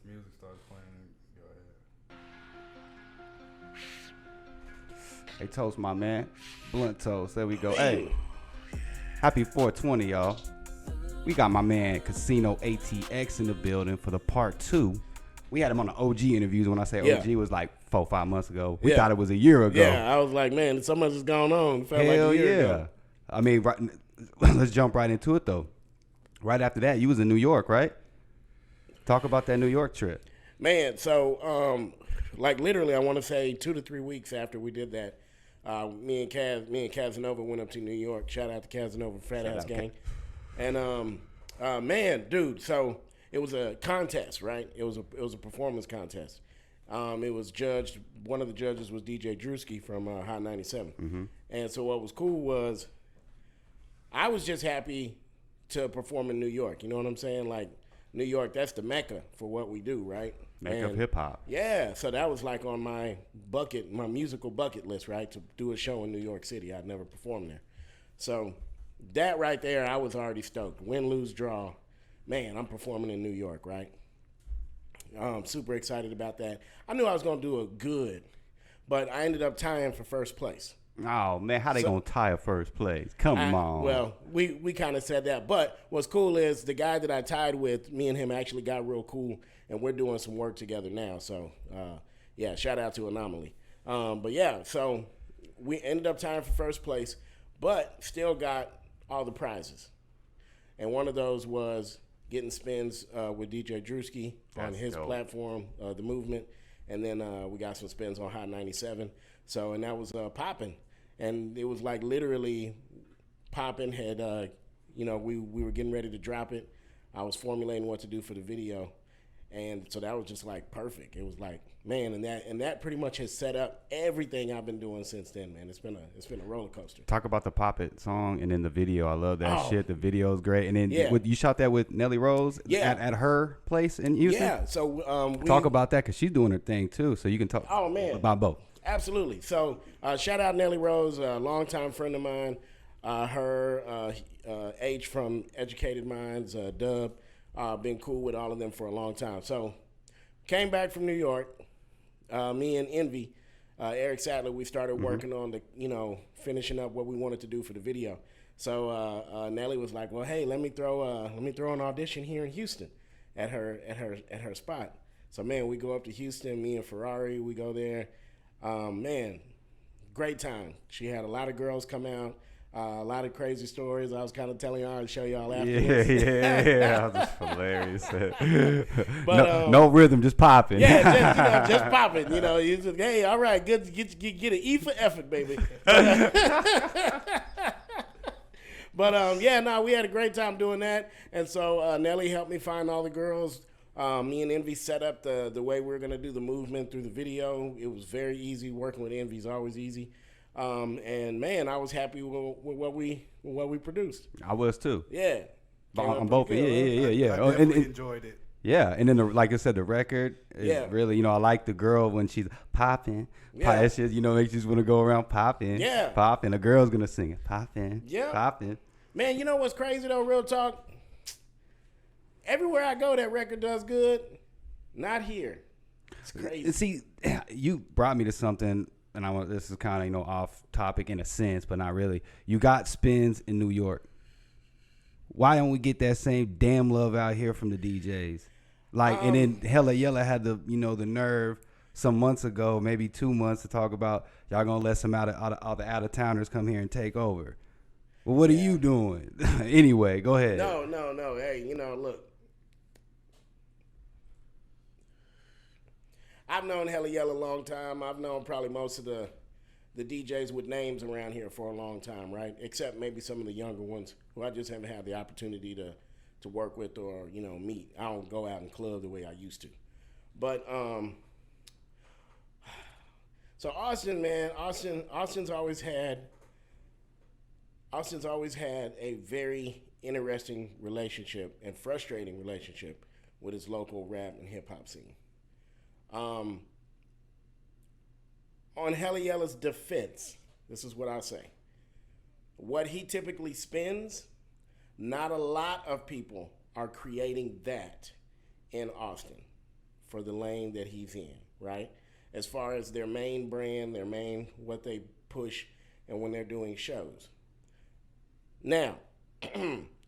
music starts playing, go ahead. Hey, toast, my man. Blunt toast. There we go. Hey, happy 420, y'all. We got my man CASINOATX in the building for the part 2. We had him on the OG interviews. When I say OG, was like 4-5 months ago. We thought it was a year ago. Yeah, I was like, man, so much has gone on. It felt Hell like a year ago. I mean, let's jump right into it, though. Right after that, you was in New York, right? Talk about that New York trip. Man, so like literally, I want to say 2 to 3 weeks after we did that, me and Casanova went up to New York. Shout out to Casanova, Fat Ass Gang. And man, dude, so it was a contest, right? It was a performance contest. It was judged. One of the judges was DJ Drewski from Hot 97. Mm-hmm. And so what was cool was I was just happy to perform in New York. You know what I'm saying? Like, New York, that's the mecca for what we do, right? Mecca of hip hop. Yeah, so that was like on my musical bucket list, right? To do a show in New York City. I'd never performed there. So that right there, I was already stoked. Win, lose, draw. Man, I'm performing in New York, right? I'm super excited about that. I knew I was going to do a good, but I ended up tying for first place. Oh, man, how they going to tie a first place? Come on. Well, we kind of said that. But what's cool is the guy that I tied with, me and him actually got real cool, and we're doing some work together now. So, yeah, shout out to Anomaly. But, yeah, so we ended up tying for first place, but still got all the prizes. And one of those was getting spins with DJ Drewski on his platform, The Movement. And then we got some spins on Hot 97. So, and that was Poppin'. And it was like literally Poppin' had, we were getting ready to drop it. I was formulating what to do for the video. And so that was just like perfect. It was like, man, and that pretty much has set up everything I've been doing since then, man. It's been a roller coaster. Talk about the Poppin' song and then the video. I love that shit. The video is great. And then you shot that with Nelly Rose at her place in Houston? Yeah. So talk about that because she's doing her thing too. So you can talk about both. Absolutely. So shout out Nelly Rose, a longtime friend of mine. Her H from Educated Minds, Dub. Been cool with all of them for a long time. So came back from New York. Me and Envy, Eric Sadler, we started working on the, finishing up what we wanted to do for the video. So Nelly was like, well, hey, let me throw an audition here in Houston at her spot. So man, we go up to Houston, me and Ferrari, we go there. Man, great time. She had a lot of girls come out, a lot of crazy stories. I was kind of telling y'all to show y'all afterwards. Yeah, that's hilarious. But no rhythm, just popping. Yeah, just popping. You just, hey, all right, good, get an E for effort, baby. But we had a great time doing that, and so Nelly helped me find all the girls. Me and Envy set up the way we were going to do the movement through the video. It was very easy. Working with Envy is always easy. And man, I was happy with what we produced. I was too. Yeah. On both. Yeah. I definitely enjoyed it. Yeah, and then like I said, the record is really, I like the girl when she's popping. Yeah. That shit, makes you just want to go around popping. Yeah. Popping. The girl's going to sing it. Popping. Yeah. Popping. Man, you know what's crazy though, real talk? Everywhere I go, that record does good. Not here. It's crazy. See, you brought me to something, and this is kind of off topic in a sense, but not really. You got spins in New York. Why don't we get that same damn love out here from the DJs? Like, and then Hella Yella had the the nerve some months ago, maybe 2 months, to talk about y'all gonna let some out of towners come here and take over. Well, what are you doing? Anyway, go ahead. No. Hey, look. I've known Hella Yella a long time. I've known probably most of the DJs with names around here for a long time, right? Except maybe some of the younger ones who I just haven't had the opportunity to work with or, meet. I don't go out and club the way I used to. But so Austin, man, Austin's always had a very interesting relationship and frustrating relationship with his local rap and hip hop scene. On Hella Yella's defense, this is what I say. What he typically spends, not a lot of people are creating that in Austin. for the lane that he's in, right? As far as their main brand, their main, what they push, and when they're doing shows. Now,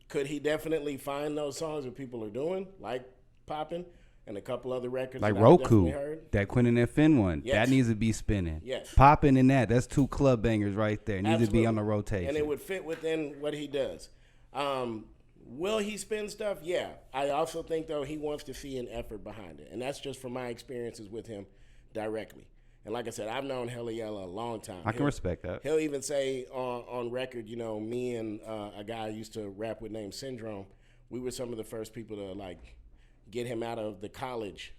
could he definitely find those songs that people are doing, like Poppin' and a couple other records Like that I've Roku, definitely heard? that Quentin and Finn one. Yes. That needs to be spinning. Yes. Poppin' and that's 2 club bangers right there. Needs to be Absolutely. on the rotation. And it would fit within what he does. Will he spin stuff? Yeah. I also think, though, he wants to see an effort behind it. And that's just from my experiences with him directly. And like I said, I've known Hella Yella a long time. I can respect that. He'll even say on record, you know, me and a guy I used to rap with named Syndrome, we were some of the first people to, like, get him out of the college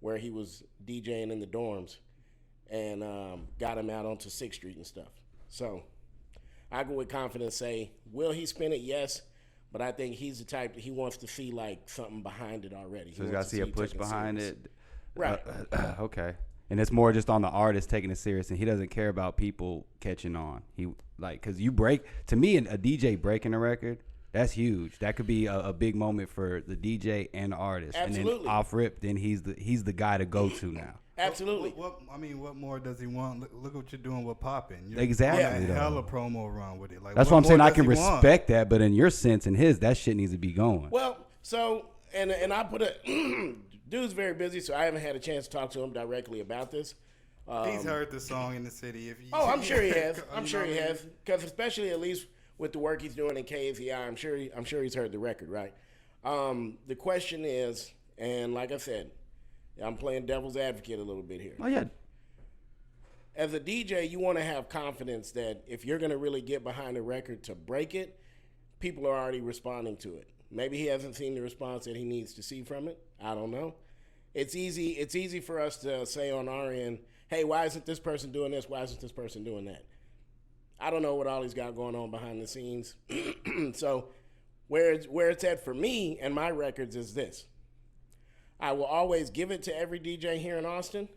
where he was DJing in the dorms and got him out onto 6th Street and stuff. So I go with confidence say, will he spin it? Yes. But I think he's the type that he wants to see, like, something behind it already. So he's got to see a push behind serious. it. Right. Okay. And it's more just on the artist taking it serious, and he doesn't care about people catching on. He like, cause you break, to me, a DJ breaking a record, that's huge. That could be a big moment for the DJ and the artist. Absolutely. And then off rip, then he's the guy to go to now. Absolutely. What more does he want? Look what you're doing with Poppin'. You're Exactly, on a though. hella promo run with it. Like, That's what I'm saying. more I can does he want? respect that, but in your sense and his, that shit needs to be going. Well, so and I put a dude's very busy, so I haven't had a chance to talk to him directly about this. He's heard the song in the city. If you, I'm sure he has. I'm sure he has, because especially at least with the work he's doing in KASI, I'm sure he's heard the record, right? The question is, and like I said, I'm playing devil's advocate a little bit here. Oh yeah, As a DJ, you want to have confidence that if you're going to really get behind a record to break it, people are already responding to it. Maybe he hasn't seen the response that he needs to see from it. I don't know. It's easy for us to say on our end, hey, why isn't this person doing this? Why isn't this person doing that? I don't know what all he's got going on behind the scenes. So where it's at for me and my records is this. I will always give it to every DJ here in Austin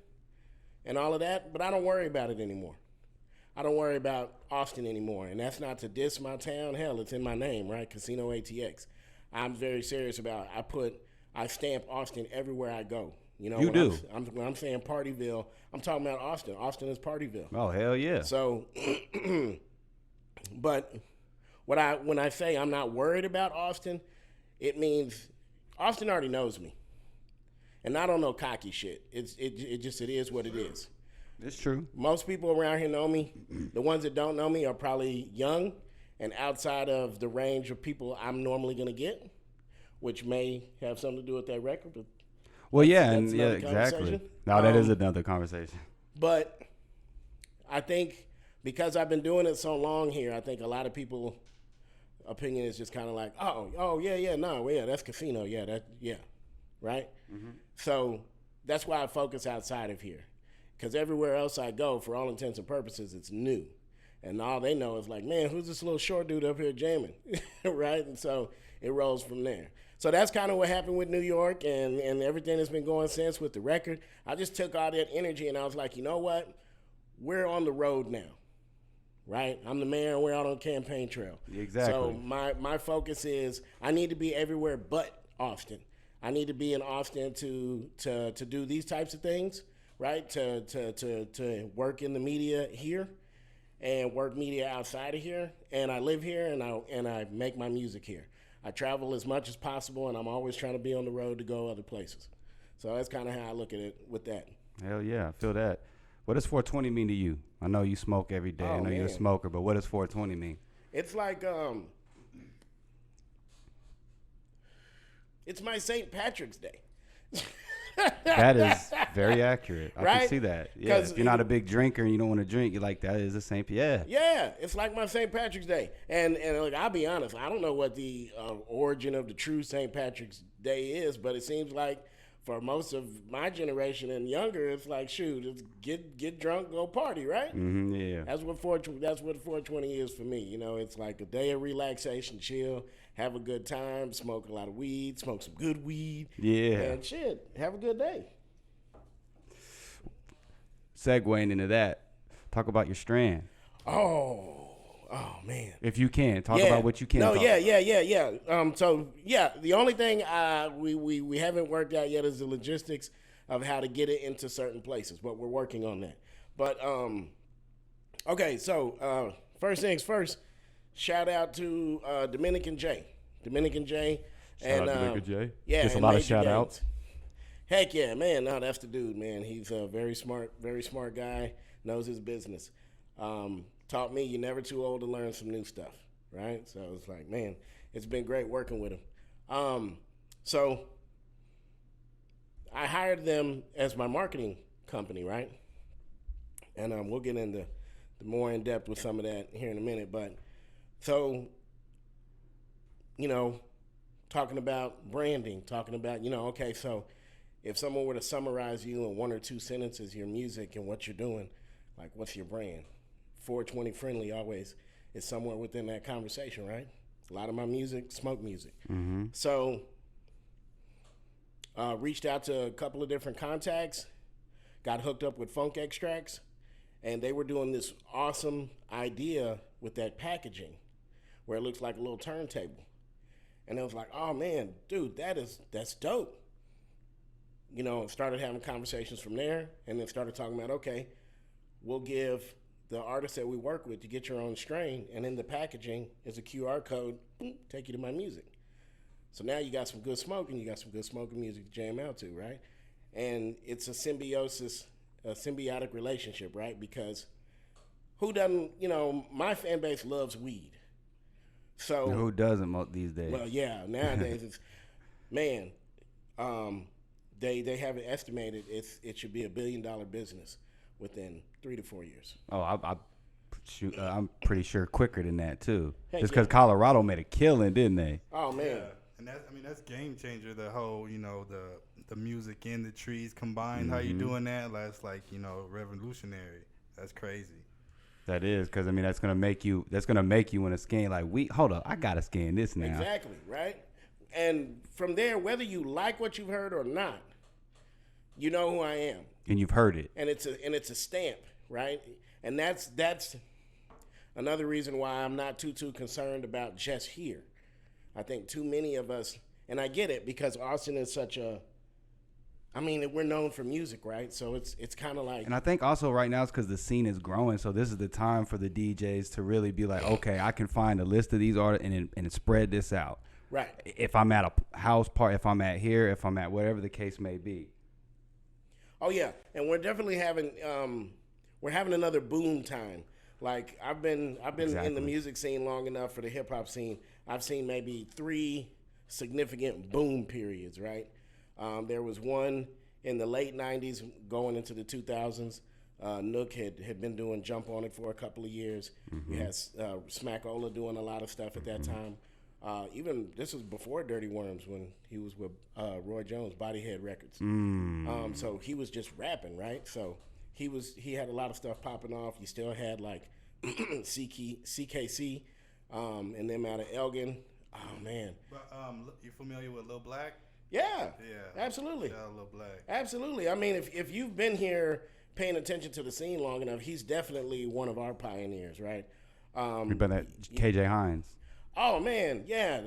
and all of that, but I don't worry about it anymore. I don't worry about Austin anymore, and that's not to diss my town. Hell, it's in my name, right? CASINOATX. I'm very serious about it. I stamp Austin everywhere I go. You know, You do. When I'm saying Partyville, I'm talking about Austin. Austin is Partyville. oh hell yeah. So, but when I say I'm not worried about Austin, it means Austin already knows me, and I don't know cocky shit. It is what it is. It's true. Most people around here know me. The ones that don't know me are probably young and outside of the range of people I'm normally gonna get, which may have something to do with that record. But Well, yeah, that's and yeah, another exactly. conversation. No, that is another conversation. But I think because I've been doing it so long here, I think a lot of people opinion is just kind of like, that's casino, right? Mm-hmm. So that's why I focus outside of here, because everywhere else I go, for all intents and purposes, it's new, and all they know is like, man, who's this little short dude up here jamming, right? And so it rolls from there. So that's kind of what happened with New York and everything that's been going since with the record. I just took all that energy and I was like, you know what? We're on the road now, right? I'm the mayor and we're out on campaign trail. Exactly. So my focus is I need to be everywhere but Austin. I need to be in Austin to do these types of things, right? To work in the media here and work media outside of here. And I live here and I make my music here. I travel as much as possible, and I'm always trying to be on the road to go other places. So that's kind of how I look at it with that. Hell yeah, I feel that. What does 420 mean to you? I know you smoke every day. I know you're a smoker, but what does 420 mean? It's like it's my St. Patrick's Day. That is very accurate. I Right? can see that. Yeah, if you're not a big drinker and you don't want to drink, you're like, that is the same. Yeah. Yeah, it's like my St. Patrick's Day. And like, I'll be honest, I don't know what the origin of the true St. Patrick's Day is, but it seems like for most of my generation and younger, it's like, shoot, it's get drunk, go party, right? Mm-hmm, yeah. That's what 420 is for me. You know, it's like a day of relaxation, chill, have a good time, smoke a lot of weed, smoke some good weed. Yeah. And shit, have a good day. Segueing into that, talk about your strand. Oh, Oh man. If you can talk about what you can. No, talk yeah, about. So yeah, the only thing we haven't worked out yet is the logistics of how to get it into certain places, but we're working on that. But okay, so first things first. Shout out to Dominican J. Shout out Dominican J. Yeah, Gets a lot of shout outs. Heck yeah, man. No, that's the dude, man. He's a very smart guy, knows his business. Taught me you're never too old to learn some new stuff, right? So it's like, man, it's been great working with him. So I hired them as my marketing company, right? And we'll get into the more in depth with some of that here in a minute. But so, talking about branding, okay, so if someone were to summarize you in one or two sentences, your music and what you're doing, like what's your brand? 420 Friendly always is somewhere within that conversation, right? A lot of my music, smoke music. Mm-hmm. So reached out to a couple of different contacts, got hooked up with Funk Extracts, and they were doing this awesome idea with that packaging where it looks like a little turntable. And I was like, oh man, dude, that's dope. Started having conversations from there, and then started talking about, okay, we'll give the artists that we work with to get your own strain, and in the packaging is a QR code, take you to my music. So now you got some good smoke, and you got some good smoking music to jam out to, right? And it's a symbiotic relationship, right? Because who doesn't, my fan base loves weed. So who doesn't these days? Well, yeah, nowadays it's, man, they have it estimated it should be $1 billion business within 3 to 4 years. Oh, I'm pretty sure quicker than that too. Heck Just because yeah. Colorado made a killing, didn't they? Oh man, Yeah. And that's game changer. The whole, the music and the trees combined. Mm-hmm. How you doing that? That's like, revolutionary. That's crazy. That is, because that's gonna make you in a scan like, hold up, I gotta scan this now. Exactly, right? And from there, whether you like what you've heard or not, you know who I am. And you've heard it. And it's a stamp, right? And that's another reason why I'm not too concerned about just here. I think too many of us, and I get it because Austin is we're known for music, right? So it's kind of like. And I think also right now it's because the scene is growing, so this is the time for the DJs to really be like, okay, I can find a list of these artists and spread this out. Right. If I'm at a house party, if I'm at here, if I'm at whatever the case may be. Oh yeah, and we're definitely having another boom time. Like I've been Exactly. in the music scene long enough for the hip hop scene. I've seen maybe 3 significant boom periods, right? There was one in the late 90s going into the 2000s. Nook had been doing Jump On It for a couple of years. Mm-hmm. You had Smackola doing a lot of stuff at that time. Even this was before Dirty Worms when he was with Roy Jones, Bodyhead Records. So he was just rapping, right? So he had a lot of stuff popping off. You still had like CKC and them out of Elgin. Oh man. But you familiar with Lil Black? Yeah. Absolutely. Shout out Lil Black. Absolutely. If you've been here paying attention to the scene long enough, he's definitely one of our pioneers, right? We've been at KJ Hines. Oh man, yeah.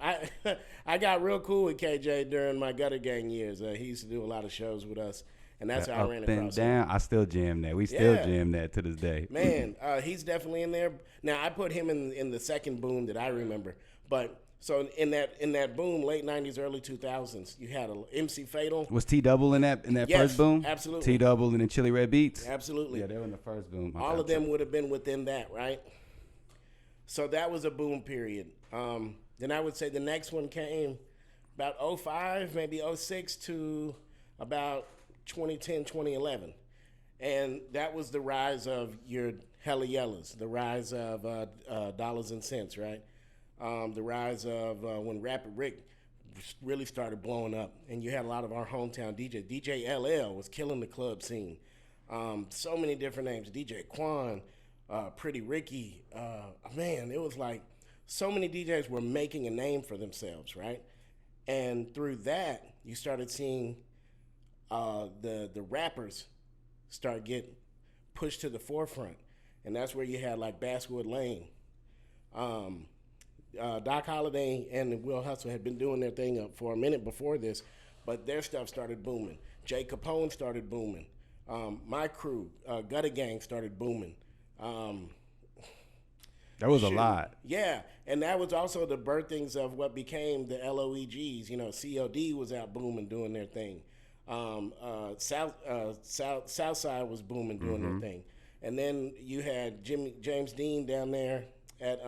I got real cool with KJ during my Gutter Gang years. He used to do a lot of shows with us, and that's how I ran across him. Up and down, I still jam that. We still jam that to this day. Man, he's definitely in there. Now I put him in the second boom that I remember. But so in that boom, late '90s, early 2000s, you had a MC Fatal. Was T Double in that Yes, first boom? Absolutely. T Double and then Chili Red Beats. Absolutely. Yeah, they were in the first boom. All of them would have been within that, right? So that was a boom period. Then I would say the next one came about 05, maybe 06 to about 2010, 2011. And that was the rise of your Hella Yellas, the rise of Dollars and Cents, right? The rise of when Rapid Rick really started blowing up. And you had a lot of our hometown DJs. DJ LL was killing the club scene. So many different names. DJ Quan, Pretty Ricky. Man, it was like so many DJs were making a name for themselves, right? And through that, you started seeing the rappers start getting pushed to the forefront. and that's where you had like Basswood Lane. Doc Holliday and Will Hustle had been doing their thing up for a minute before this, but their stuff started booming. Jay Capone started booming. My crew, Gutter Gang, started booming. That was a lot. Yeah, and that was also the birthings of what became the LOEGs. You know, COD was out booming, doing their thing. Southside was booming, doing their thing. And then you had James Dean down there at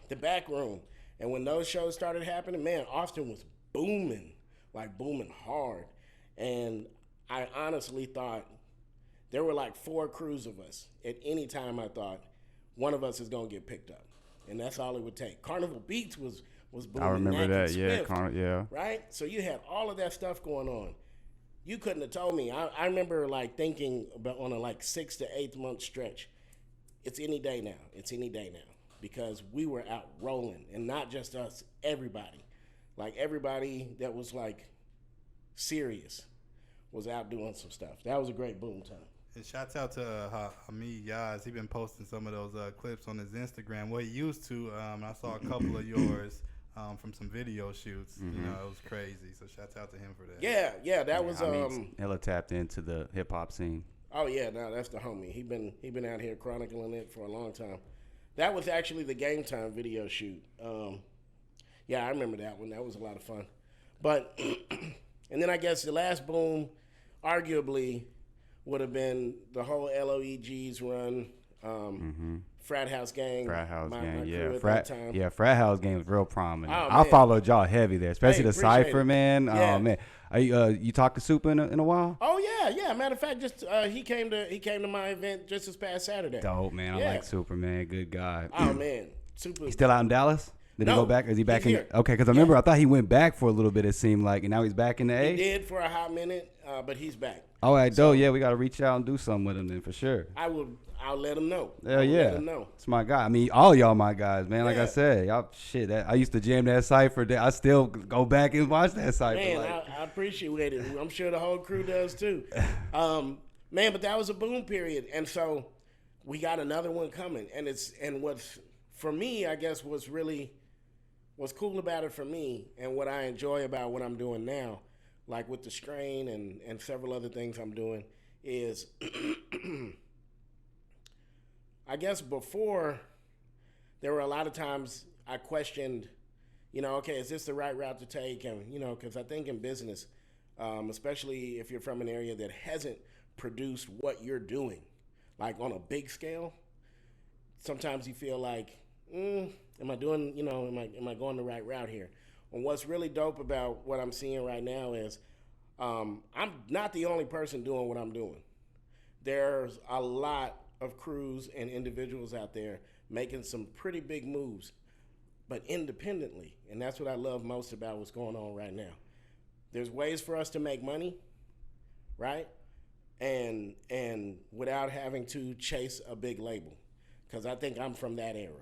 the Back Room. And when those shows started happening, man, Austin was booming, like booming hard. And I honestly thought there were like 4 crews of us. At any time, I thought one of us is going to get picked up. And that's all it would take. Carnival Beats was booming. I remember that, Swift, yeah. Right? So you had all of that stuff going on. You couldn't have told me. I remember like thinking about on a like 6 to 8 month stretch, it's any day now. It's any day now. Because we were out rolling. And not just us, everybody. Like everybody that was like serious was out doing some stuff. That was a great boom time. And shouts out to Hamid Yaz. He been posting some of those clips on his Instagram. Well, he used to. I saw a couple of yours from some video shoots. You know, it was crazy. So shouts out to him for that. Yeah, that was Hella tapped into the hip hop scene. Oh yeah, no, that's the homie. He been out here chronicling it for a long time. That was actually the Game Time video shoot. Yeah, I remember that one. That was a lot of fun. But and then I guess the last boom, arguably, would have been the whole LOEG's run, Frat House Gang. Frat House my Gang, crew yeah. at Frat, that time. yeah, Frat House Gang was real prominent. Oh, I man. followed y'all heavy there, especially the appreciate Cypher, it. man. Yeah. Oh, man. You talked to Super in a while? Oh yeah. Matter of fact, just he came to my event just this past Saturday. Dope, man. Yeah. I like Super, man. Good guy. Oh man, Super. He's still out in Dallas? Did he No, go back? Is he back he's in? here. Okay, because I remember I thought he went back for a little bit, it seemed like, and now he's back in the A? He did for a hot minute, but he's back. All right, dope. Yeah, we got to reach out and do something with him then for sure. I'll let him know. Hell I'll yeah. let him know. It's my guy. I mean, all y'all my guys, man. Like I Yeah. said, y'all shit. I used to jam that Cypher. I still go back and watch that Cypher. Man, like, I appreciate it. I'm sure the whole crew does too. Man, but that was a boom period, and so we got another one coming. And what's for me, I guess, what's cool about it for me, and what I enjoy about what I'm doing now, like with the strain and several other things I'm doing, is I guess before there were a lot of times I questioned, okay, is this the right route to take? And, because I think in business, especially if you're from an area that hasn't produced what you're doing, like on a big scale, sometimes you feel like, am I doing, am I going the right route here? And what's really dope about what I'm seeing right now is I'm not the only person doing what I'm doing. There's a lot of crews and individuals out there making some pretty big moves, but independently. And that's what I love most about what's going on right now. There's ways for us to make money, right? And without having to chase a big label. Because I think I'm from that era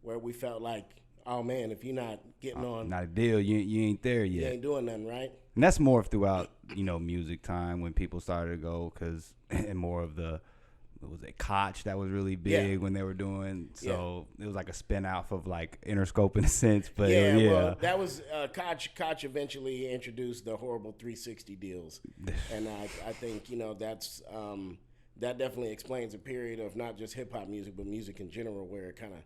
where we felt like, oh man, if you're not getting on, not a deal. You ain't there yet. you ain't doing nothing, right? And that's more throughout, music time when people started to go, and more of the, was it Koch that was really big when they were doing, so it was like a spin off of like Interscope in a sense, but well, that was Koch eventually introduced the horrible 360 deals, and I think that's that definitely explains a period of not just hip hop music but music in general, where it kind of,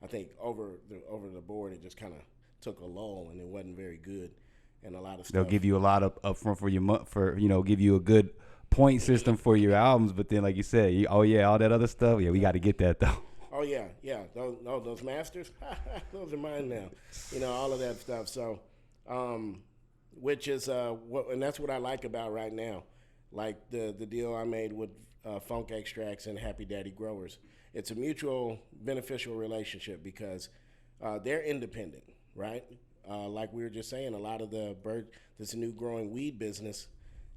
I think over the board it just kind of took a lull and it wasn't very good, and a lot of stuff. They'll give you a lot of upfront for give you a good point system for your albums, but then like you said, all that other stuff, we got to get that though. Oh yeah, those masters, those are mine now. All of that stuff. So, which is and that's what I like about right now, like the deal I made with Funk Extracts and Happy Daddy Growers. It's a mutual beneficial relationship because they're independent, right? Like we were just saying, a lot of this new growing weed business.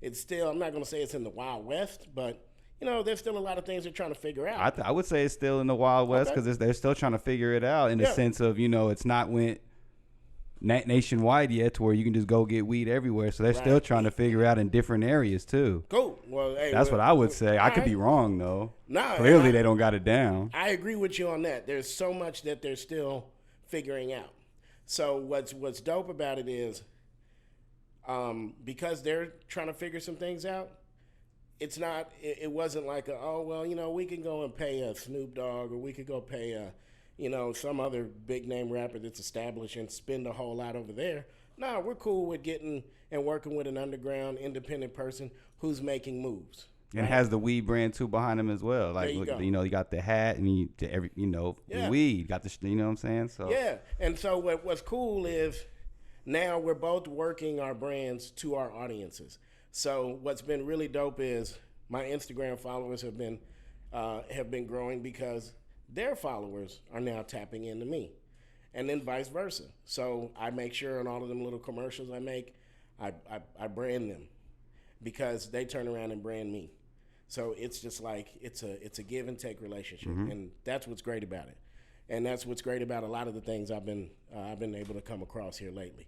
It's still, I'm not going to say it's in the Wild West, but, there's still a lot of things they're trying to figure out. I would say it's still in the Wild West because they're still trying to figure it out in the sense of, it's not went nationwide yet to where you can just go get weed everywhere. So they're still trying to figure out in different areas too. Cool. Well, hey, that's what I would say. I could be wrong though. Nah, clearly they don't got it down. I agree with you on that. There's so much that they're still figuring out. So what's dope about it is, because they're trying to figure some things out. It's not. It wasn't like we can go and pay a Snoop Dogg, or we could go pay a, some other big name rapper that's established and spend a whole lot over there. No, we're cool with getting and working with an underground independent person who's making moves. And has the weed brand too behind him as well. Like, you got the hat and the weed, got the, you know what I'm saying? So yeah. And so what's cool is now we're both working our brands to our audiences. So what's been really dope is my Instagram followers have been growing because their followers are now tapping into me, and then vice versa. So I make sure in all of them little commercials I make, I brand them because they turn around and brand me. So it's just like it's a give and take relationship, and that's what's great about it, and that's what's great about a lot of the things I've been able to come across here lately.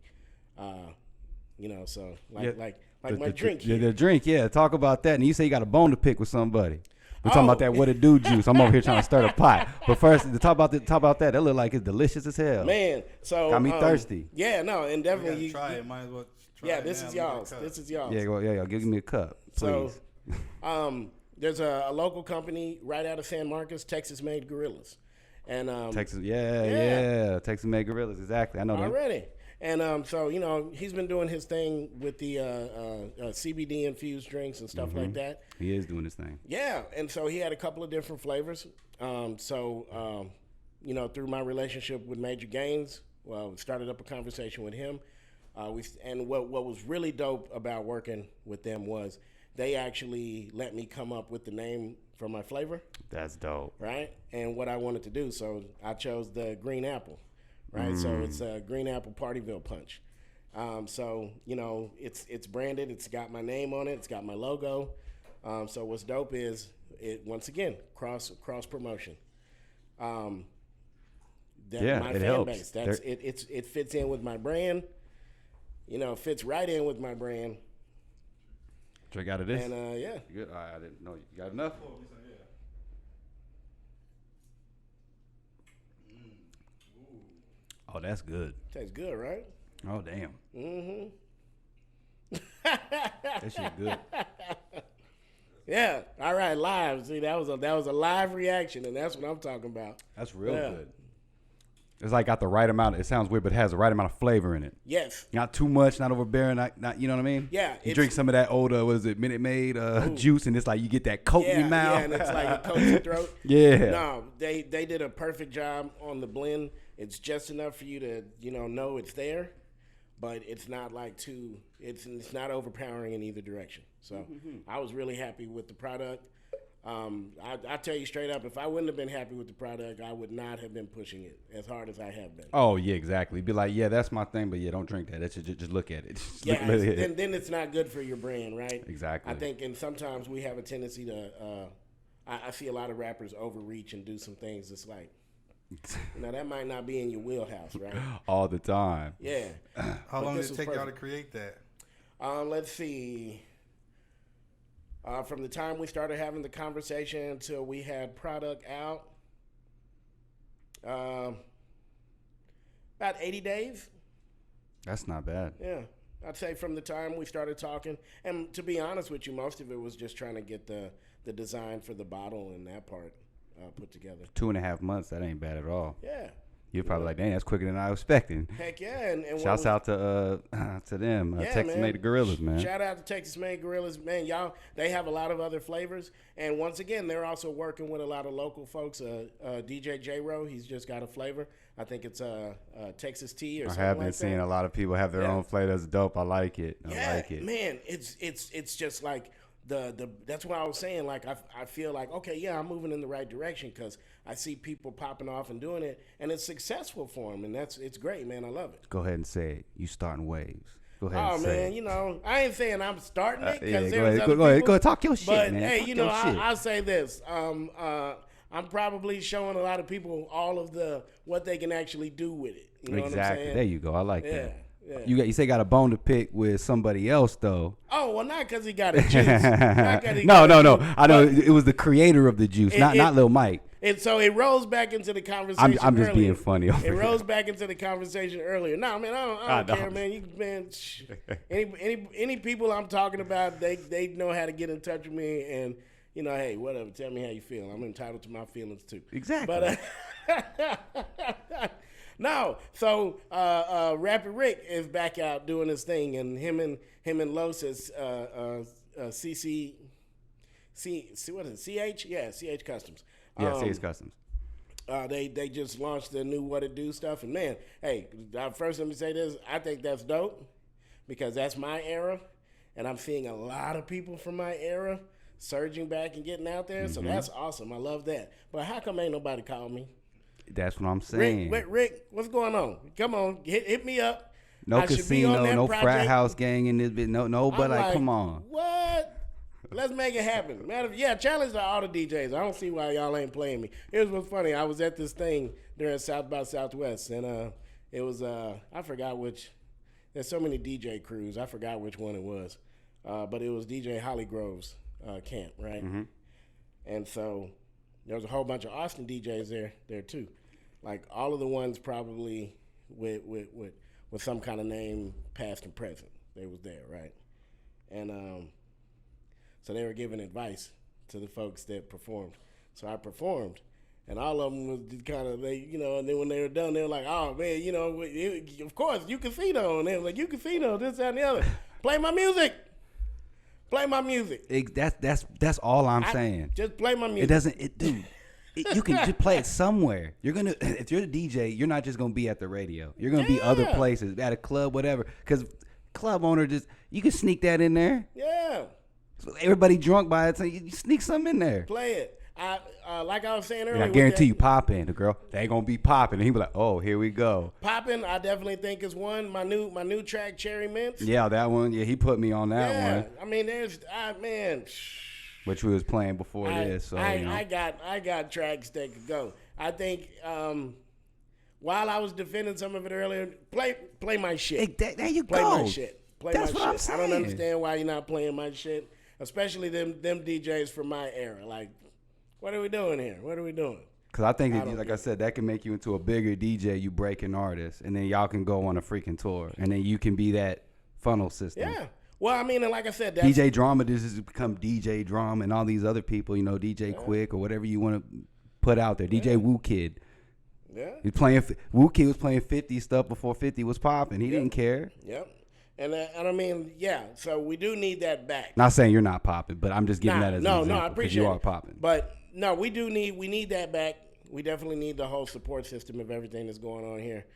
So like my drink here. The drink, yeah. Talk about that. And you say you got a bone to pick with somebody. We're talking about that what it do juice. I'm over here trying to stir the pot. But first, to talk about that. That look like it's delicious as hell. Man, so got me thirsty. Yeah, no, and definitely you try it. Might as well try yeah, it. This is y'all's. This is y'all's. Yeah. Give me a cup, please. So, there's a local company right out of San Marcos, Texas Made Gorillas, and Texas Made Gorillas, exactly. I know already. And so he's been doing his thing with the CBD infused drinks and stuff like that. He is doing his thing. Yeah, and so he had a couple of different flavors. Through my relationship with Major Gaines, we started up a conversation with him. What was really dope about working with them was they actually let me come up with the name for my flavor. That's dope. Right? And what I wanted to do, so I chose the green apple. Right, so it's a green apple Partyville punch. It's branded. It's got my name on it. It's got my logo. So what's dope is it once again cross promotion. My it helps. Base. It fits in with my brand. It fits right in with my brand. Drink out of this. And yeah, you good. I didn't know you got enough. Oh, that's good. Tastes good, right? Oh, damn. Mm-hmm. That shit good. Yeah. All right, live. See, that was a live reaction, and that's what I'm talking about. That's real good. It's like got the right amount. It sounds weird, but it has the right amount of flavor in it. Yes. Not too much, not overbearing. Not you know what I mean? Yeah. You drink some of that old, Minute Maid juice, and it's like you get that coat in your mouth. Yeah, and it's like it coats your throat. Yeah. No, they did a perfect job on the blend. It's just enough for you to know it's there, but it's not like it's not overpowering in either direction. So I was really happy with the product. I tell you straight up, if I wouldn't have been happy with the product, I would not have been pushing it as hard as I have been. Oh yeah, exactly. Be like, yeah, that's my thing, but yeah, don't drink that. That's just look at it. Then it's not good for your brand, right? Exactly. I think, and sometimes we have a tendency to. I see a lot of rappers overreach and do some things that's like. That might not be in your wheelhouse, right? All the time. Yeah. How long did it take y'all to create that? Let's see. From the time we started having the conversation until we had product out, about 80 days. That's not bad. Yeah. I'd say from the time we started talking, and to be honest with you, most of it was just trying to get the design for the bottle and that part put together. 2.5 months, that ain't bad at all. Yeah. You're probably like, dang, that's quicker than I was expecting. Heck yeah. And shouts out to them, Texas Made Gorillas, man. Shout out to Texas Made Gorillas. Man, y'all, they have a lot of other flavors. And once again, they're also working with a lot of local folks. DJ J-Ro, he's just got a flavor. I think it's Texas tea or something like that. I have been seeing a lot of people have their own flavor. That's dope. I like it. I like it. Man, it's just like that's why I was saying, like, I feel like, okay, yeah, I'm moving in the right direction because I see people popping off and doing it, and it's successful for them, and it's great, man. I love it. Go ahead and say it. You starting waves. Go ahead and say it. I ain't saying I'm starting it because go ahead, talk your shit, but, man. Hey, I'll say this. I'm probably showing a lot of people all of what they can actually do with it. You know exactly. what I'm saying? There you go. I like Yeah. that. Yeah. You say got a bone to pick with somebody else though. Oh well, not because he got a juice. Not 'cause he No. got a juice, I know but it was the creator of the juice, not Lil Mike. And so it rolls back into the conversation. I'm just earlier. being funny. It rolls back into the conversation earlier. No, man, I don't care, man. Any people I'm talking about, they know how to get in touch with me, and hey, whatever. Tell me how you feel. I'm entitled to my feelings too. Exactly. But no, so Rapper Rick is back out doing his thing, and him and Los is what is it? CH? Yeah, CH Customs. Yeah, CH Customs. They just launched the new What It Do stuff, and man, hey, first let me say this: I think that's dope because that's my era, and I'm seeing a lot of people from my era surging back and getting out there. So that's awesome. I love that. But how come ain't nobody called me? That's what I'm saying. Rick, what's going on? Come on, hit me up. No I should be on casino, that no project. frat house gang in this bit. No, but I'm like, come on. What? Let's make it happen. Challenge to all the DJs. I don't see why y'all ain't playing me. Here's what's funny. I was at this thing during South by Southwest, and it was I forgot which. There's so many DJ crews. I forgot which one it was, but it was DJ Hollygrove's camp, right? Mm-hmm. And so there was a whole bunch of Austin DJs there too, like all of the ones probably with some kind of name, past and present. They was there, right? And so they were giving advice to the folks that performed. So I performed, and all of them was kind of and then when they were done, they were like, "Oh man, of course you casino," and they were like, "You casino, this, that, and the other. Play my music. Play my music." That's all I'm saying. Just play my music. It doesn't, dude. You can just play it somewhere. If you're the DJ, you're not just gonna be at the radio. You're gonna be other places, at a club, whatever. Because club owner you can sneak that in there. Yeah. So everybody drunk by it, so you sneak something in there. Play it. Like I was saying earlier. I guarantee you, Poppin, the girl, they ain't gonna be popping, and he be like, "Oh, here we go." Poppin, I definitely think is one. My new track, Cherry Mints. Yeah, that one. Yeah, he put me on that one. I mean, there's man. Which we was playing before this. So I got tracks that could go. I think while I was defending some of it earlier, play my shit. Hey, there you play go. My shit. Play That's my what shit. I'm saying. I don't understand why you're not playing my shit, especially them DJs from my era. Like, what are we doing here? What are we doing? Because I think, I said, that can make you into a bigger DJ. You break an artist, and then y'all can go on a freaking tour, and then you can be that funnel system. Yeah. Well, I mean, and like I said, DJ Drama, this has become DJ Drama, and all these other people, DJ Quick or whatever you want to put out there. DJ Woo Kid. Yeah. Woo Kid was playing 50 stuff before 50 was popping. He didn't care. Yep. And I mean, so we do need that back. Not saying you're not popping, but I'm just giving that as an example. No, I appreciate you it. are popping. But no, we need that back. We definitely need the whole support system of everything that's going on here.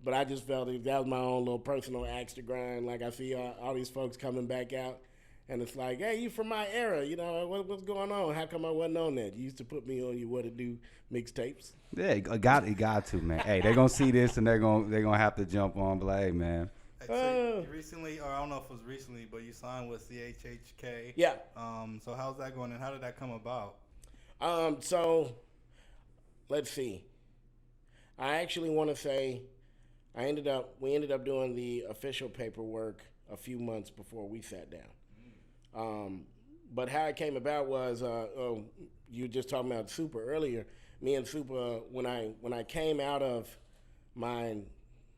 But I just felt that was my own little personal axe to grind. Like I see all these folks coming back out, and it's like, hey, you from my era, what's going on? How come I wasn't on that? You used to put me on your What It Do mixtapes. Yeah, it got to, man. Hey, they're gonna see this and they're gonna have to jump on. But hey, man. So recently, or I don't know if it was recently, but you signed with CHHK. Yeah. So how's that going, and how did that come about? So let's see. I actually want to say we ended up doing the official paperwork a few months before we sat down. But how it came about was you were just talking about Super earlier. Me and Super, when I came out of my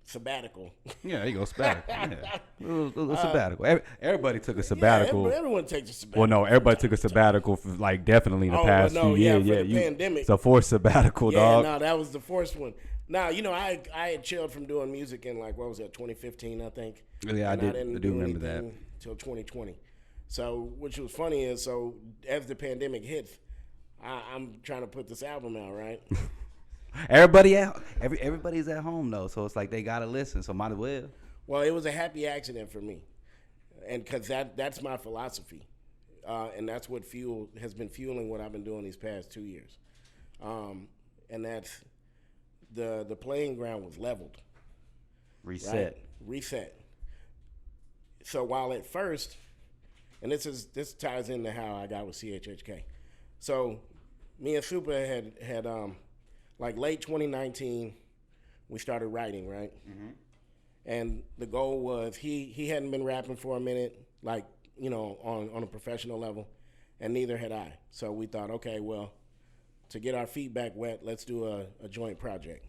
sabbatical. Yeah, there you go, sabbatical. Yeah. A little sabbatical. Everybody took a sabbatical. Yeah, everyone takes a sabbatical. Well, no, everybody took a sabbatical for definitely in the past few years. For the pandemic. It's a forced sabbatical, dog. Yeah, no, that was the forced one. Now, I had chilled from doing music in 2015, I think. Yeah, I do remember that. Until 2020. So, which was funny is, as the pandemic hits, I'm trying to put this album out, right? Everybody's at home though, so it's like they gotta listen. So might as well. Well, it was a happy accident for me, and because that's my philosophy, and that's what has been fueling what I've been doing these past 2 years, and that's the playing ground was leveled, reset, right? Reset. So while at first, and this ties into how I got with CHHK, so me and Super had late 2019, we started writing, right? Mm-hmm. And the goal was he hadn't been rapping for a minute, like, you know, on a professional level, and neither had I. So we thought, okay, well, to get our feet back wet, let's do a joint project.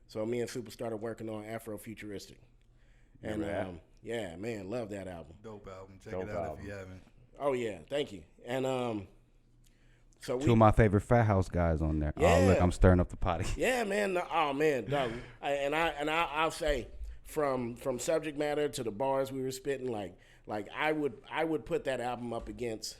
So me and Super started working on Afrofuturistic. And yeah, man, love that album. Dope album. Check it out if you haven't. Oh yeah, thank you. And so two of my favorite Fat House guys on there. Yeah. Oh, look, I'm stirring up the potty. Yeah, man. Oh man, dog. I'll say from subject matter to the bars we were spitting, like I would put that album up against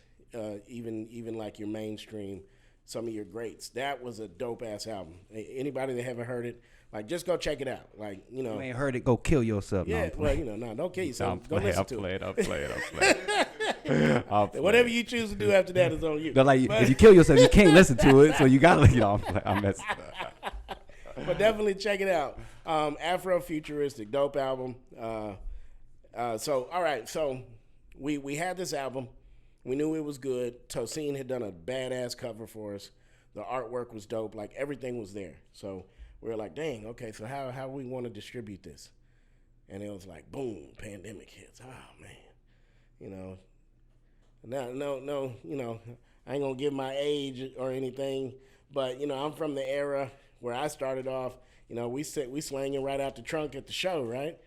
even like your mainstream, some of your greats. That was a dope ass album. Anybody that haven't heard it, like, just go check it out. Like, you know, You ain't heard it, go kill yourself. yeah. Well, you know, don't kill yourself. Go listen to it. I'll play it. Whatever you choose to do after that is on you. But like, if you kill yourself, you can't listen to it, so you gotta, you know, I'm messing. But definitely check it out. Afrofuturistic, dope album. So all right, so we had this album. We knew it was good. Tosin had done a badass cover for us. The artwork was dope. Like, everything was there. So we were like, dang, okay, so how we want to distribute this? And it was like, boom, pandemic hits. Oh man, you know. No, you know, I ain't gonna give my age or anything, but you know, I'm from the era where I started off. You know, we slanging right out the trunk at the show, right?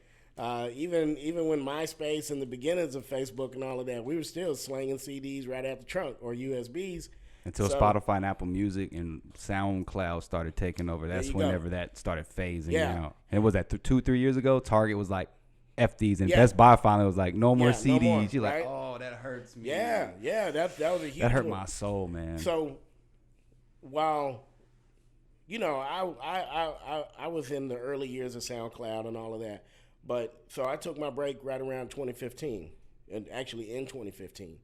Even when MySpace and the beginnings of Facebook and all of that, we were still slanging CDs right out the trunk or USBs. Until Spotify and Apple Music and SoundCloud started taking over. That's whenever that started phasing out. And was that 2-3 years ago? Target was like, F these. And Best Buy finally was like, no more CDs. No more, You're right? like, oh, that hurts me. Yeah, that was a huge That hurt one. my soul, man. So while, you know, I was in the early years of SoundCloud and all of that. But so I took my break right around 2015, and actually in 2015.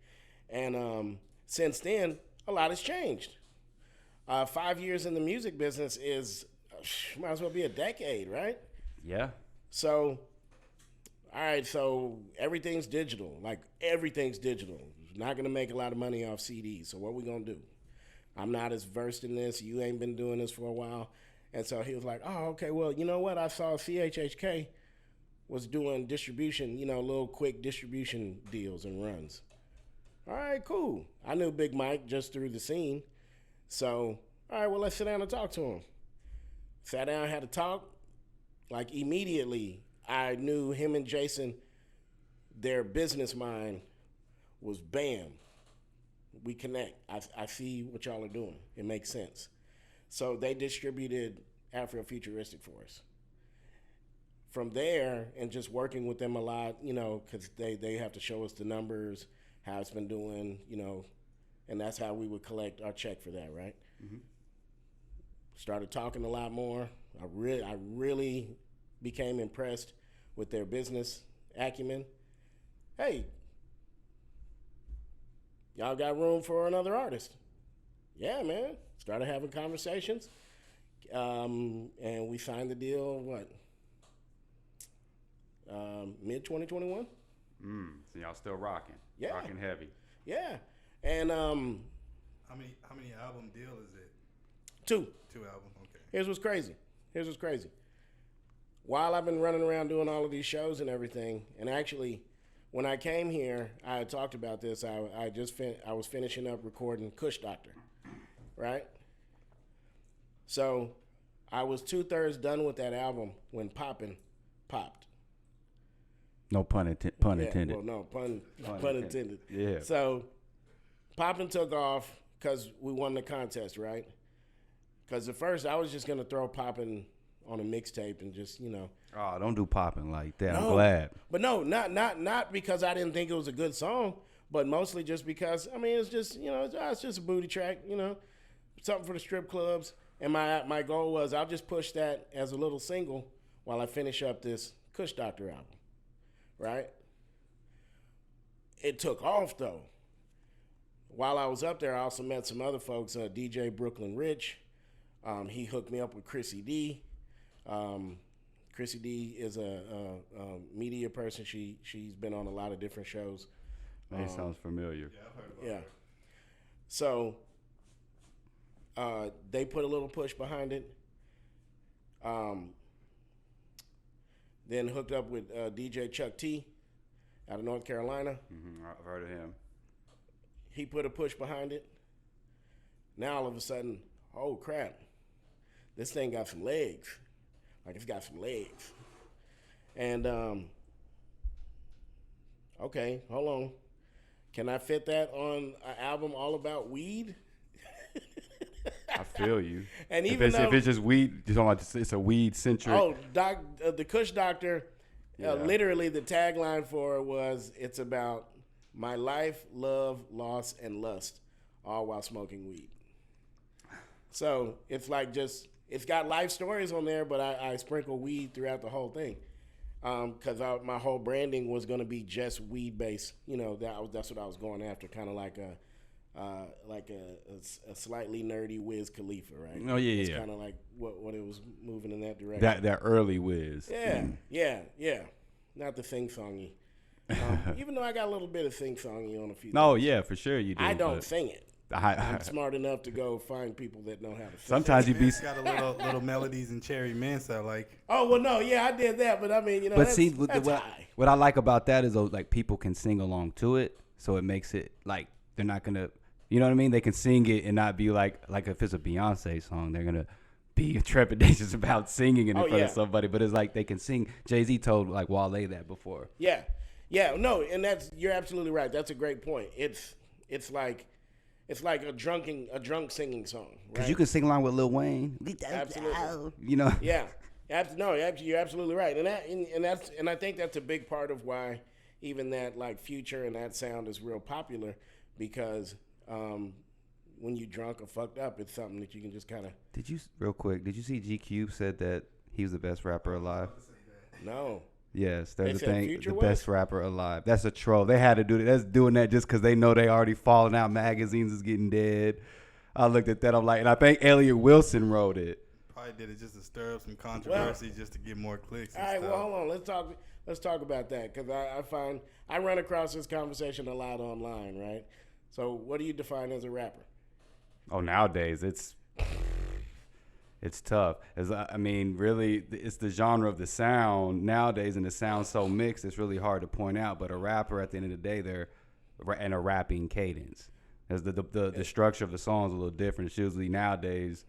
And since then, a lot has changed. 5 years in the music business is, might as well be a decade, right? Yeah. So, all right, so everything's digital. Like, everything's digital. Not going to make a lot of money off CDs. So what we going to do? I'm not as versed in this. You ain't been doing this for a while. And so he was like, oh, okay, well, you know what? I saw CHHK was doing distribution, you know, little quick distribution deals and runs. All right, cool. I knew Big Mike just through the scene. So, all right, well, let's sit down and talk to him. Sat down, had a talk. Like, immediately, I knew him and Jason, their business mind was bam. We connect. I see what y'all are doing. It makes sense. So they distributed Afrofuturistic for us. From there, and just working with them a lot, you know, because they have to show us the numbers, how it's been doing, you know, and that's how we would collect our check for that, right? Mm-hmm. Started talking a lot more. I really became impressed with their business acumen. Hey, y'all got room for another artist? Yeah, man. Started having conversations, and we signed the deal, mid-2021? So y'all still rocking. Yeah. Rocking heavy. Yeah. And How many album deal is it? 2. 2 albums. Okay. Here's what's crazy. While I've been running around doing all of these shows and everything, and actually, when I came here, I had talked about this. I was finishing up recording Kush Doctor, right? So I was 2/3 done with that album when Poppin popped. No pun intended. Well, no, pun intended. Yeah. So Poppin took off because we won the contest, right? Because at first I was just going to throw Poppin on a mixtape and just, you know. Oh, don't do Poppin like that. No, I'm glad. But no, not because I didn't think it was a good song, but mostly just because, I mean, it's just, you know, it's just a booty track, you know, something for the strip clubs. And my goal was I'll just push that as a little single while I finish up this Kush Doctor album, right? It took off, though. While I was up there, I also met some other folks, DJ Brooklyn Rich. He hooked me up with Chrissy D. Chrissy D is a media person. She's been on a lot of different shows. That sounds familiar. Yeah, I've heard about Yeah. So they put a little push behind it. Then hooked up with DJ Chuck T out of North Carolina. I've heard of him. He put a push behind it. Now all of a sudden, oh crap, this thing got some legs. Like it's got some legs. And okay, hold on. Can I fit that on an album all about weed? I feel you. And if it's just weed, you're talking about it's a weed centric. Oh, the Kush Doctor. Literally, the tagline for it was, "It's about my life, love, loss, and lust, all while smoking weed." So it's like it's got life stories on there, but I sprinkle weed throughout the whole thing. Because my whole branding was going to be just weed based. You know, that's what I was going after, kind of like a slightly nerdy Wiz Khalifa, right? Oh yeah, it's yeah. kind of like what it was moving in that direction. That early Wiz. Yeah. Not the sing songy. Even though I got a little bit of sing songy on a few. No, yeah, for sure you do. I don't sing it. I'm smart enough to go find people that know how to sing. Sometimes you be got a little melodies and Cherry Mensa like. Oh well, no, yeah, I did that, but I mean, you know, But that's, see, that's high. what I like about that is like people can sing along to it, so it makes it like they're not gonna, you know what I mean? They can sing it and not be like if it's a Beyonce song, they're gonna be trepidatious about singing in front of somebody. But it's like they can sing. Jay-Z told like Wale that before. Yeah, no, and you're absolutely right. That's a great point. It's like a drunk singing song, right? Because you can sing along with Lil Wayne. Absolutely. You know. Yeah. You're absolutely right, and I think that's a big part of why even that like Future and that sound is real popular, because when you drunk or fucked up, it's something that you can just kind of. Did you see GQ said that he was the best rapper alive? No. Yes, there's a said thing. Future The was? best rapper alive. That's a troll. They had to do that. That's doing that just because they know they already falling out. Magazines is getting dead. I looked at that. I'm like, and I think Elliot Wilson wrote it. Probably did it just to stir up some controversy, just to get more clicks. And All right, stuff. well, hold on. Let's talk about that, because I run across this conversation a lot online, right? So, what do you define as a rapper? Oh, nowadays it's tough. I mean, really, it's the genre of the sound nowadays, and the sound's so mixed. It's really hard to point out. But a rapper, at the end of the day, they're in a rapping cadence. As the structure of the song is a little different. It's usually nowadays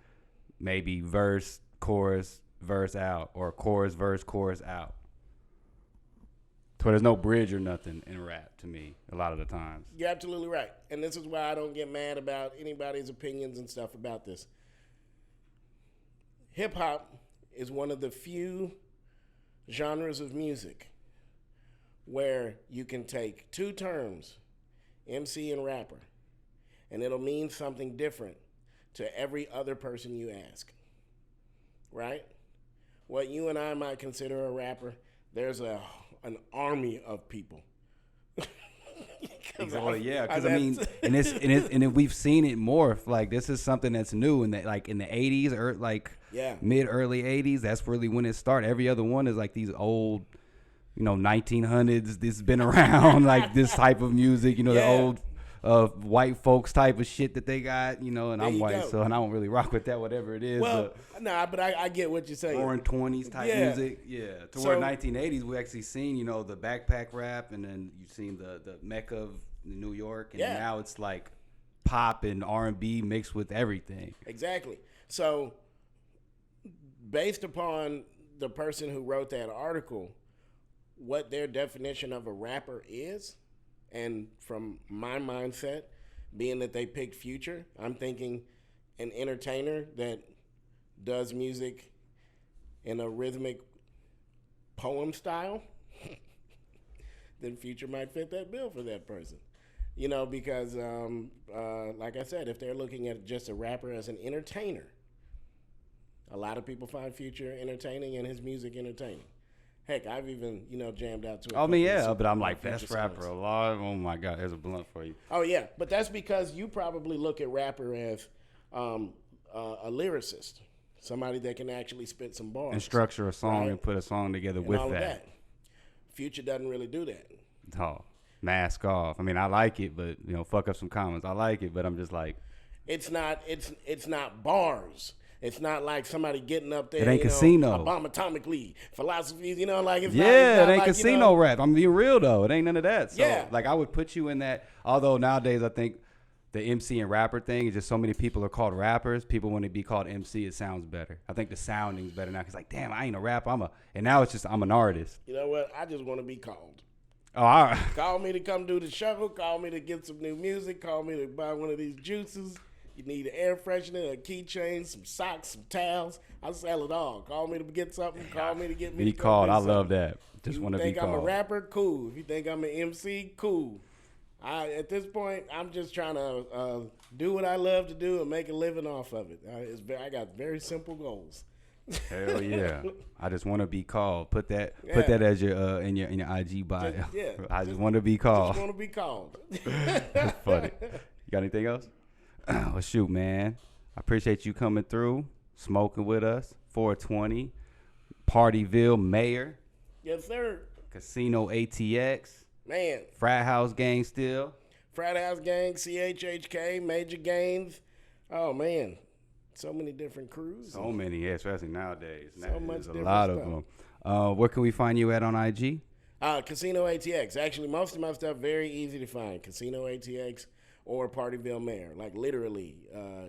maybe verse, chorus, verse out, or chorus, verse, chorus out. So there's no bridge or nothing in rap to me a lot of the times. You're absolutely right. And this is why I don't get mad about anybody's opinions and stuff about this. Hip-hop is one of the few genres of music where you can take two terms, MC and rapper, and it'll mean something different to every other person you ask, right? What you and I might consider a rapper, there's an army of people. Well, yeah, because I mean, and we've seen it morph. Like, this is something that's new, in that, like in the '80s or like mid early '80s. That's really when it started. Every other one is like these old, 1900s. This has been around, like this type of music. The old white folks type of shit that they got. And I'm white, so I don't really rock with that. Whatever it is. Well, but I get what you're saying. Roaring 20s type music. Yeah. Toward 1980s, we actually seen the backpack rap, and then you've seen the Mecca of New York, and now it's like pop and R&B mixed with everything. Exactly. So, based upon the person who wrote that article, what their definition of a rapper is, and from my mindset, being that they picked Future, I'm thinking an entertainer that does music in a rhythmic poem style, then Future might fit that bill for that person. Because like I said, if they're looking at just a rapper as an entertainer, a lot of people find Future entertaining and his music entertaining. Heck, I've even, jammed out to it. I mean, yeah, but I'm like, best rapper alive. Oh my God, there's a blunt for you. Oh yeah, but that's because you probably look at rapper as a lyricist, somebody that can actually spit some bars and structure a song and put a song together and with all that. Of that. Future doesn't really do that. Oh, mask off. I mean, I like it, but fuck up some comments. I like it, but I'm just like, it's not bars. It's not like somebody getting up there. It ain't casino. A bomb atomic league philosophies. You know, like it's yeah, not, it's not it ain't like, casino rap. I'm being real though. It ain't none of that. So Yeah. like I would put you in that. Although nowadays I think the MC and rapper thing is just so many people are called rappers. People want to be called MC. It sounds better. I think the sounding's better now. Cause like, damn, I ain't a rapper. And now it's just I'm an artist. You know what? I just want to be called. Oh, all right. Call me to come do the show. Call me to get some new music. Call me to buy one of these juices. You need an air freshener, a keychain, some socks, some towels. I sell it all. Call me to get something. Call me to get me Be to called. I something. love that. Just want to be You think I'm a called. rapper? Cool. If you think I'm an MC? Cool. At this point, I'm just trying to do what I love to do and make a living off of it. I got very simple goals. Hell yeah! I just want to be called. Put that as your in your IG bio. I just want to be called. Just want to be called. That's funny. You got anything else? Well, shoot, man. I appreciate you coming through, smoking with us. 420, Partyville Mayor. Yes, sir. CASINOATX. Man. Frat House Gang still. Frat House Gang, CHHK, Major Gains. Oh, man. So many different crews. So many, yeah, especially nowadays. So much There's a different lot stuff. of them. Where can we find you at on IG? CasinoATX. Actually, most of my stuff very easy to find. CasinoATX or Partyville Mayor. Like literally,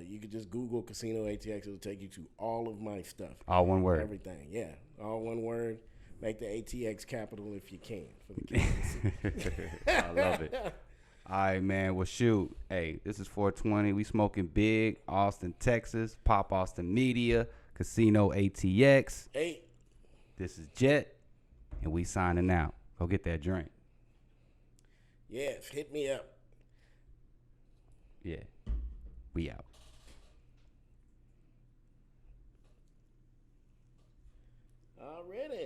you could just Google CasinoATX. It'll take you to all of my stuff. All one word. Everything, yeah. All one word. Make the ATX capital if you can. For the kids to see. I love it. All right, man. Well, shoot. Hey, this is 420. We smoking big. Austin, Texas. Pop Austin Media. CasinoATX. Hey. This is Jet, and we signing out. Go get that drink. Yes, hit me up. Yeah. We out. Already.